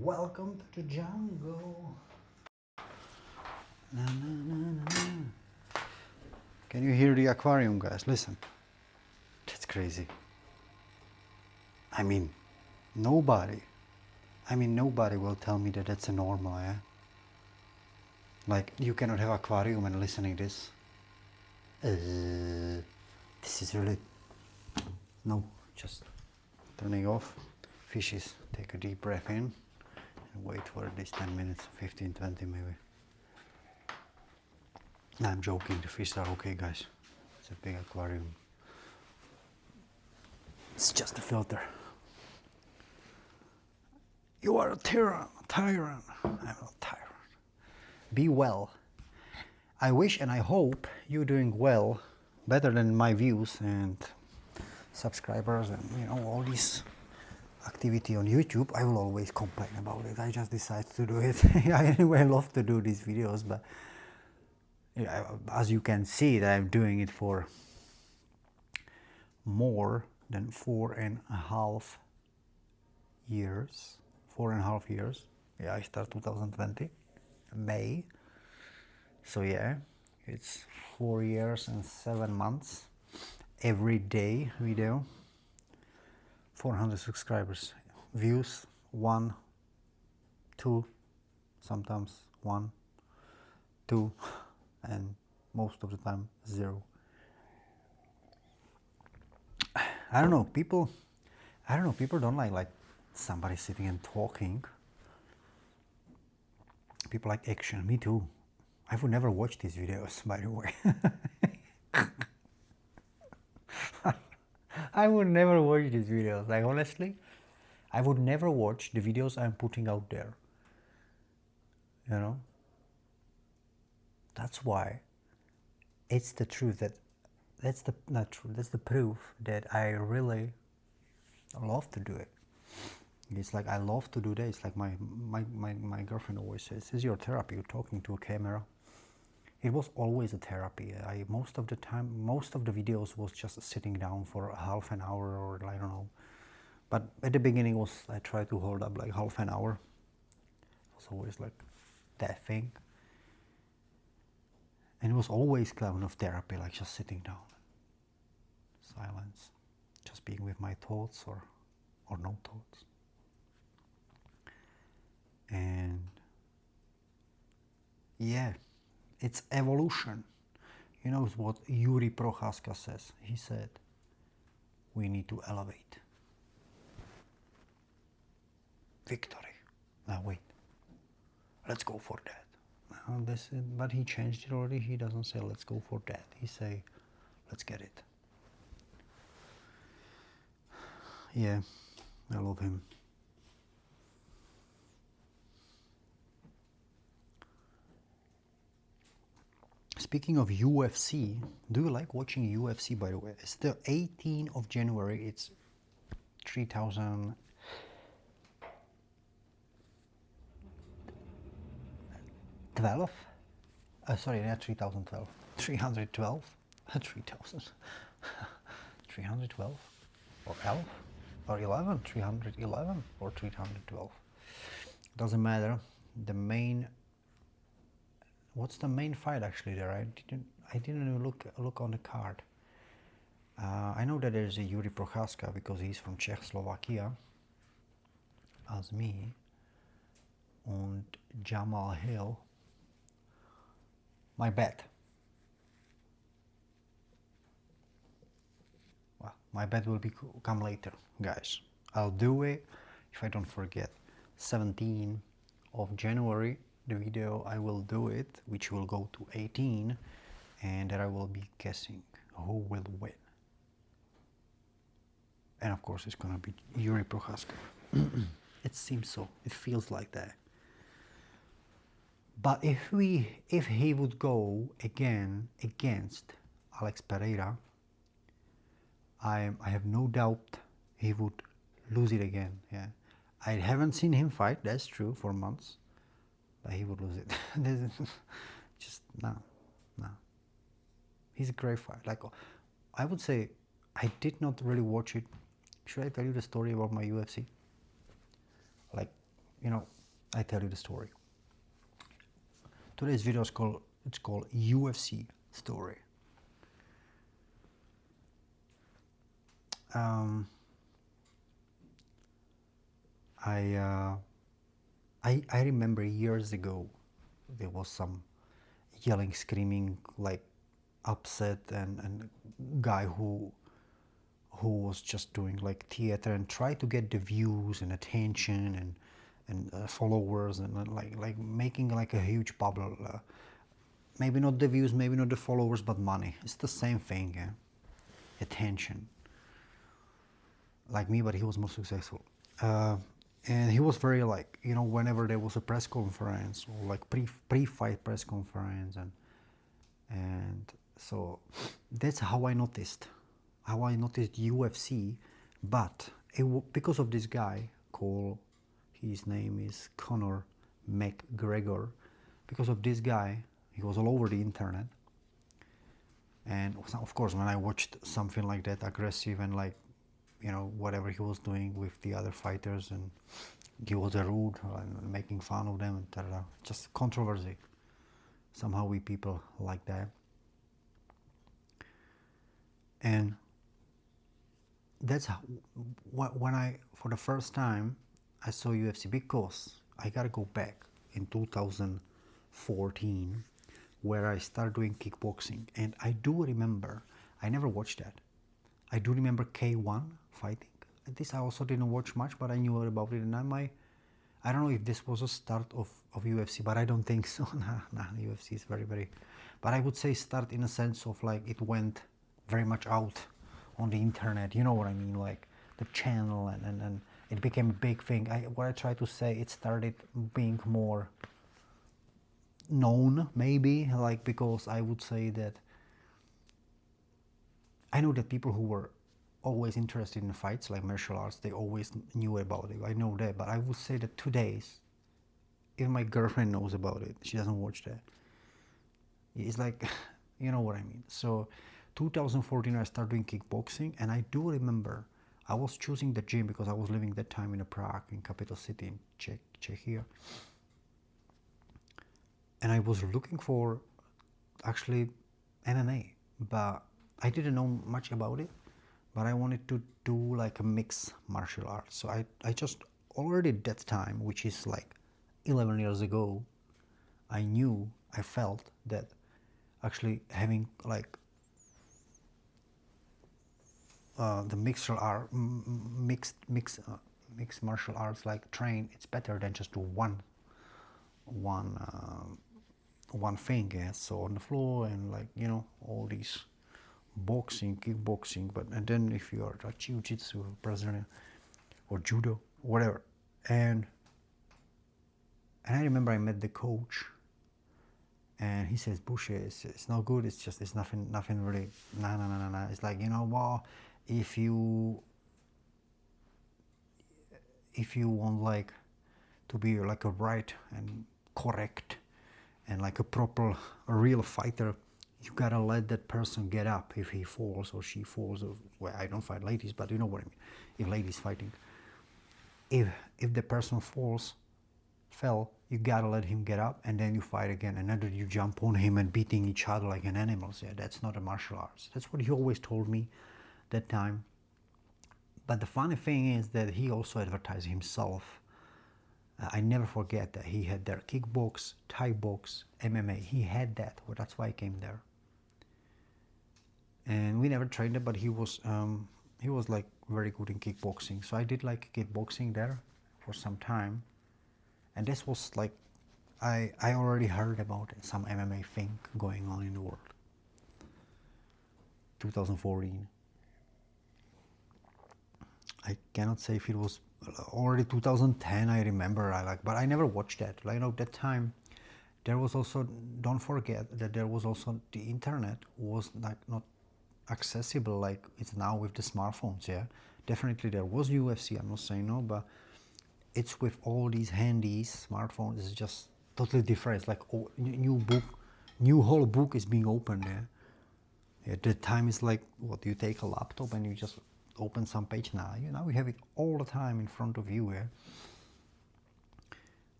Welcome to the jungle. Na, na, na, na, na. Can you hear the aquarium, guys? Listen. That's crazy. I mean, nobody will tell me that that's a normal, yeah? Like, you cannot have aquarium and listening this. This is really... No, just turning off. Fishes, take a deep breath in and wait for at least 10 minutes, 15, 20 maybe. No, I'm joking, the fish are okay, guys. It's a big aquarium. It's just a filter. You are a tyrant. I'm not tyrant. Be well. I wish and I hope you're doing well, better than my views and subscribers and all this activity on YouTube. I will always complain about it. I just decide to do it. I love to do these videos, but as you can see that I'm doing it for more than 4.5 years. 4.5 years. Yeah, I start 2020, May. So yeah, it's 4 years and 7 months. Every day video. 400 subscribers. Views 1, 2, sometimes 1, 2, and most of the time 0. I don't know, people don't like somebody sitting and talking. People like action. Me too. I would never watch these videos, by the way. I would never watch these videos. Like, honestly, I would never watch the videos I'm putting out there. That's why it's the truth that's the proof that I really love to do it. It's like I love to do that. It's like my girlfriend always says, "This is your therapy. You're talking to a camera." It was always a therapy. Most of the videos was just sitting down for half an hour, or I don't know. But at the beginning I tried to hold up like half an hour. It was always like that thing. And it was always kind of therapy, like just sitting down, silence, just being with my thoughts or no thoughts. And yeah, it's evolution. You know what Yuri Prochaska says? He said, we need to elevate. Victory. Now wait, let's go for that. But he changed it already. He doesn't say let's go for that. He say, let's get it. Yeah, I love him. Speaking of UFC, do you like watching UFC, by the way? It's the 18th of January. It's 3012? Sorry, not 3012. 312? 3000. 312? Or 11? Or 11? 311 or 312? Doesn't matter. The main... What's the main fight actually there? I didn't even look on the card. I know that there's a Yuri Prochaska because he's from Czechoslovakia, as me, and Jamal Hill. My bet. Well, my bet will come later, guys. I'll do it if I don't forget. 17th of January. The video I will do it, which will go to 18, and there I will be guessing who will win. And of course it's gonna be Yuri Prochaska. It seems so. It feels like that. But if he would go again against Alex Pereira, I have no doubt he would lose it again. Yeah, I haven't seen him fight. That's true, for months. But he would lose it. Just no. He's a great fight. Like, I would say, I did not really watch it. Should I tell you the story about my UFC? Like, I tell you the story. Today's video is called UFC story. Um, I remember years ago there was some yelling, screaming, like upset, and guy who was just doing like theater and try to get the views and attention and followers and like making like a huge bubble. Maybe not the views, maybe not the followers, but money. It's the same thing, yeah? Attention. Like me, but he was more successful. And he was very like, whenever there was a press conference or like pre-fight press conference, and so that's how I noticed UFC. But because of this guy called, his name is Conor McGregor. Because of this guy, he was all over the internet. And of course, when I watched something like that, aggressive and like, whatever he was doing with the other fighters, and he was rude and making fun of them, and just controversy. Somehow we people like that. And that's how, when I, for the first time, I saw UFC, because I gotta go back in 2014, where I started doing kickboxing. And I do remember, I never watched that. I do remember K1 fighting. This I also didn't watch much, but I knew about it. And I don't know if this was a start of UFC, but I don't think so. Nah, UFC is very, very, but I would say start in a sense of like it went very much out on the internet. You know what I mean? Like the channel and it became a big thing. What I try to say, it started being more known, maybe, like, because I would say that I know that people who were always interested in fights, like martial arts, they always knew about it. I know that, but I would say that today's, even my girlfriend knows about it. She doesn't watch that. It's like, you know what I mean. So 2014, I started doing kickboxing, and I do remember I was choosing the gym because I was living that time in Prague, in capital city in Czechia. And I was looking for actually MMA, but I didn't know much about it. But I wanted to do like a mixed martial arts. So I just already at that time, which is like 11 years ago, I felt that actually having like the mixed martial arts, like train, it's better than just do one thing. Yeah? So on the floor and like all these boxing, kickboxing, and then if you are a jiu-jitsu, Brazilian, or judo, whatever, and I remember I met the coach, and he says, "Bushe, it's not good. It's nothing really. Nah. It's like, well, if you want like to be like a right and correct and like a real fighter, you gotta let that person get up if he falls or she falls. Or, well, I don't fight ladies, but you know what I mean. If ladies fighting, if the person fell, you gotta let him get up, and then you fight again, and then you jump on him and beating each other like an animals. Yeah, that's not a martial arts. That's what he always told me that time. But the funny thing is that he also advertised himself. I never forget that he had their kickbox, Thai box, MMA. He had that. Well, that's why I came there. And we never trained it, but he was like very good in kickboxing. So I did like kickboxing there for some time, and this was like I already heard about it, some MMA thing going on in the world. 2014. I cannot say if it was already 2010. I remember but I never watched that. Like, that time there was also, don't forget that there was also the internet was like not accessible like it's now with the smartphones. Yeah, definitely there was UFC, I'm not saying no, but it's with all these handy smartphones, it's just totally different. It's like new whole book is being opened. Yeah, at the time it's like, what, you take a laptop and you just open some page. Now we have it all the time in front of you. Yeah,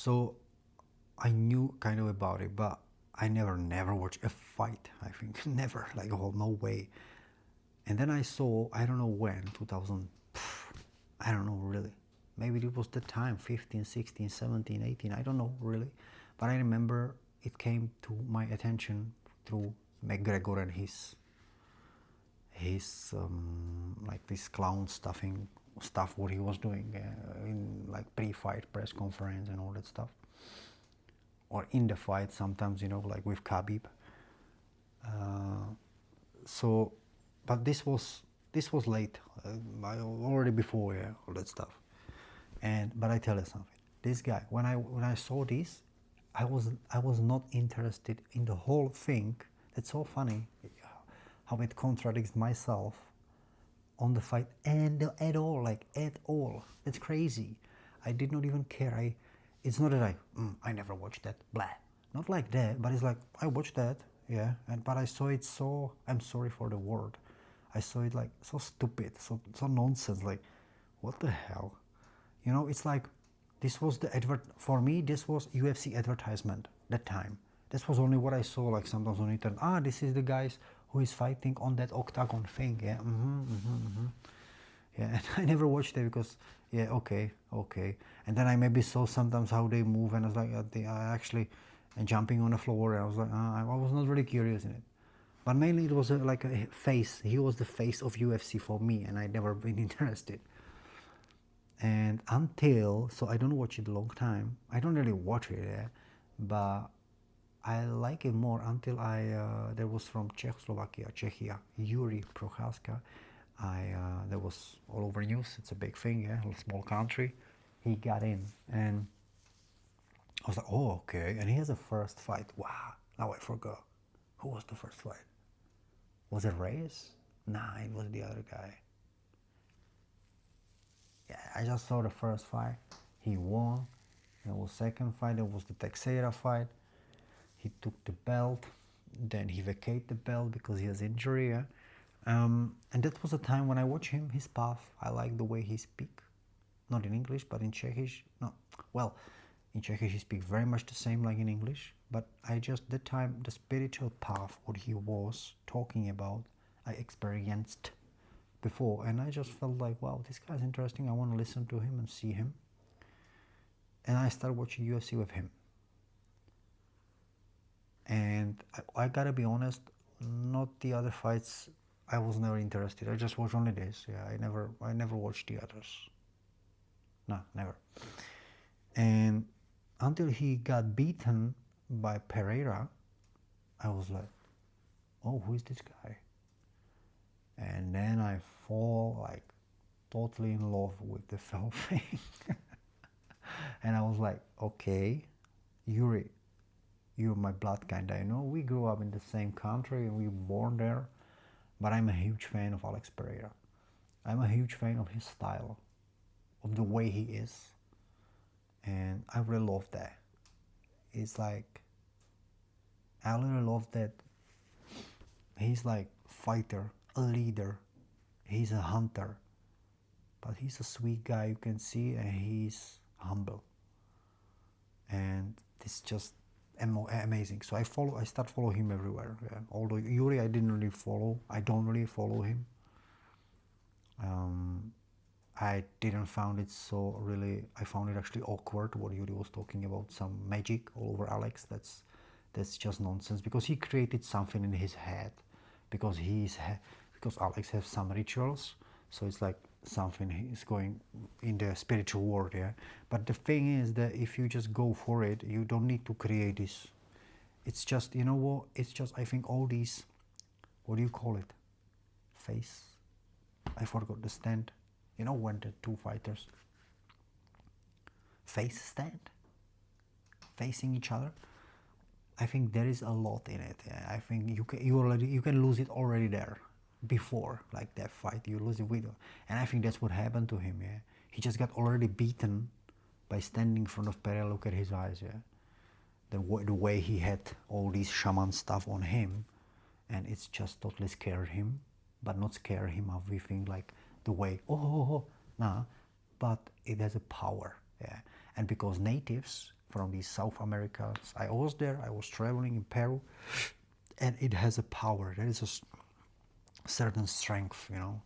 So I knew kind of about it, but I never watched a fight. I think never, like, oh, no way. And then I saw, I don't know when, 2000, I don't know really. Maybe it was the time, 15, 16, 17, 18, I don't know really. But I remember it came to my attention through McGregor and his like this clown stuff what he was doing in like pre-fight press conference and all that stuff, or in the fight sometimes, like with Khabib. So, but this was late, already before, yeah, all that stuff. And but I tell you something. This guy, when I saw this, I was not interested in the whole thing. That's so funny, how it contradicts myself on the fight and at all, like at all. It's crazy. I did not even care. It's not that I never watched that. Blah. Not like that, but it's like I watched that, yeah. But I saw it so. I'm sorry for the word. I saw it like so stupid, so nonsense. Like, what the hell? It's like this was the for me. This was UFC advertisement that time. This was only what I saw, like sometimes on internet. This is the guys who is fighting on that octagon thing. Yeah. Yeah, and I never watched it because, yeah, okay. And then I maybe saw sometimes how they move, and I was like, they are actually jumping on the floor. And I was like, I was not really curious in it. But mainly it was like a face. He was the face of UFC for me, and I'd never been interested. And so I don't watch it a long time. I don't really watch it, but I like it more until there was from Czechia, Yuri Procházka. That was all over news. It's a big thing, yeah, a small country. He got in, and I was like, oh, okay. And he has a first fight. Wow. Now I forgot. Who was the first fight? Was it Reyes? Nah, it was the other guy. Yeah, I just saw the first fight. He won. There was second fight. There was the Teixeira fight. He took the belt. Then he vacated the belt because he has injury. Yeah? And that was a time when I watch him, his path. I like the way he speak. Not in English, but in Czechish. No, well, in Czechish he speaks very much the same like in English. But that time, the spiritual path, what he was talking about, I experienced before, and I just felt like, wow, this guy's interesting. I want to listen to him and see him. And I started watching UFC with him. And I gotta be honest, not the other fights. I was never interested. I just watched only this. Yeah, I never watched the others. No, never. And until he got beaten by Pereira, I was like, oh, who is this guy? And then I fall like totally in love with the whole thing. And I was like, okay, Yuri, you're my blood kinda, we grew up in the same country and we were born there, but I'm a huge fan of Alex Pereira. I'm a huge fan of his style, of the way he is, and I really love that. It's like, I really love that he's like fighter, a leader, he's a hunter, but he's a sweet guy, you can see, and he's humble. And it's just amazing. So I start following him everywhere. Yeah. Although Yuri I don't really follow him. I didn't found it so really. I found it actually awkward what Yuri was talking about, some magic all over Alex. That's just nonsense, because he created something in his head, because because Alex has some rituals, so it's like something is going in the spiritual world, yeah. But the thing is that if you just go for it, you don't need to create this. It's just, what? It's just, I think, all these, what do you call it? Face? I forgot the stand. When the two fighters face stand, facing each other. I think there is a lot in it. Yeah. I think you can lose it already there. Before, like that fight, you lose the video, and I think that's what happened to him. Yeah, he just got already beaten by standing in front of Pereira. Look at his eyes. Yeah, the way he had all these shaman stuff on him, and it's just totally scared him, but not scare him of everything like the way nah, but it has a power. Yeah, and because natives from these South Americas. I was there, I was traveling in Peru, and it has a power. There is a certain strength, you know,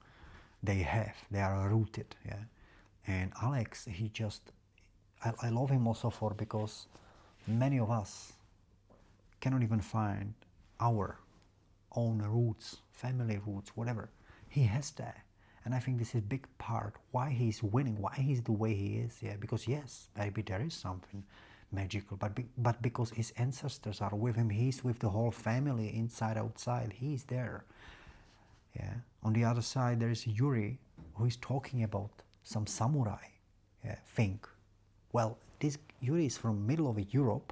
they are rooted, yeah. And Alex, he just, I love him also for because many of us cannot even find our own roots, family roots, whatever. He has that. And I think this is a big part why he's winning, why he's the way he is. Yeah, because yes, maybe there is something magical, but because his ancestors are with him, he's with the whole family, inside, outside, he's there. Yeah. On the other side, there is Yuri, who is talking about some samurai, yeah, thing. Well, this Yuri is from middle of Europe,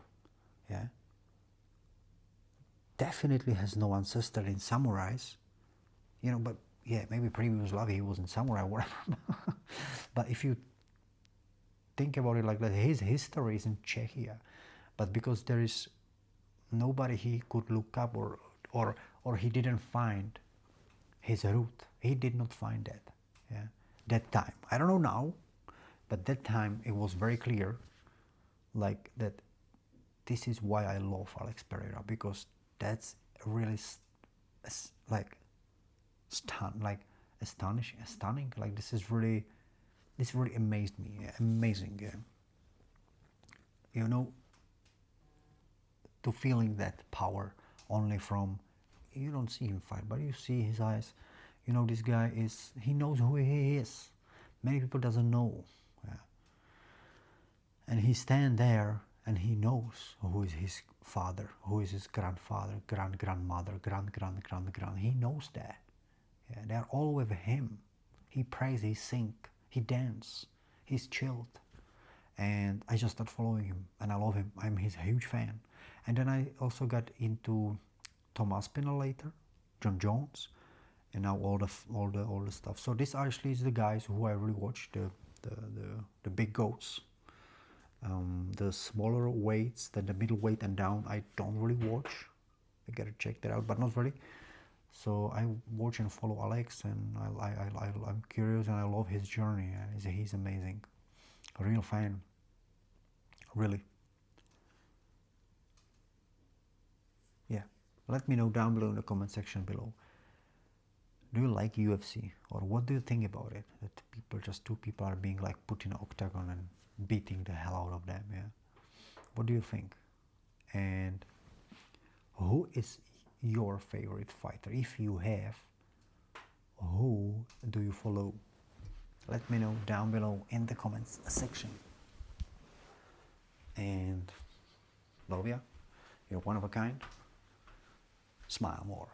yeah. Definitely has no ancestor in samurais, you know, but yeah, maybe previous life he was in samurai, whatever. But if you think about it like that, his history is in Czechia, but because there is nobody he could look up or he didn't find his root, he did not find that, yeah, that time. I don't know now, but that time it was very clear, like that. This is why I love Alex Pereira, because that's really like astonishing, stunning. Like this really amazed me, yeah, amazing. Yeah. You know, to feeling that power only from, you don't see him fight, but you see his eyes. You know, this guy he knows who he is. Many people doesn't know, yeah. And he stand there and he knows who is his father, who is his grandfather, grandmother, grand. He knows that. Yeah, they're all with him. He prays, he sing, he dance, he's chilled. And I just started following him, and I love him. I'm his huge fan. And then I also got into Tom Aspinall later, John Jones, and now all the stuff. So this actually is the guys who I really watch, the big goats. The smaller weights, the middleweight and down, I don't really watch. I gotta check that out, but not really. So I watch and follow Alex, and I'm curious, and I love his journey. He's amazing, a real fan, really. Yeah, let me know down below in the comment section below. Do you like UFC, or what do you think about it? That two people are being like put in an octagon and beating the hell out of them. Yeah, what do you think? And who is your favorite fighter? If you have, who do you follow? Let me know down below in the comments section. And love ya. You're one of a kind. Smile more.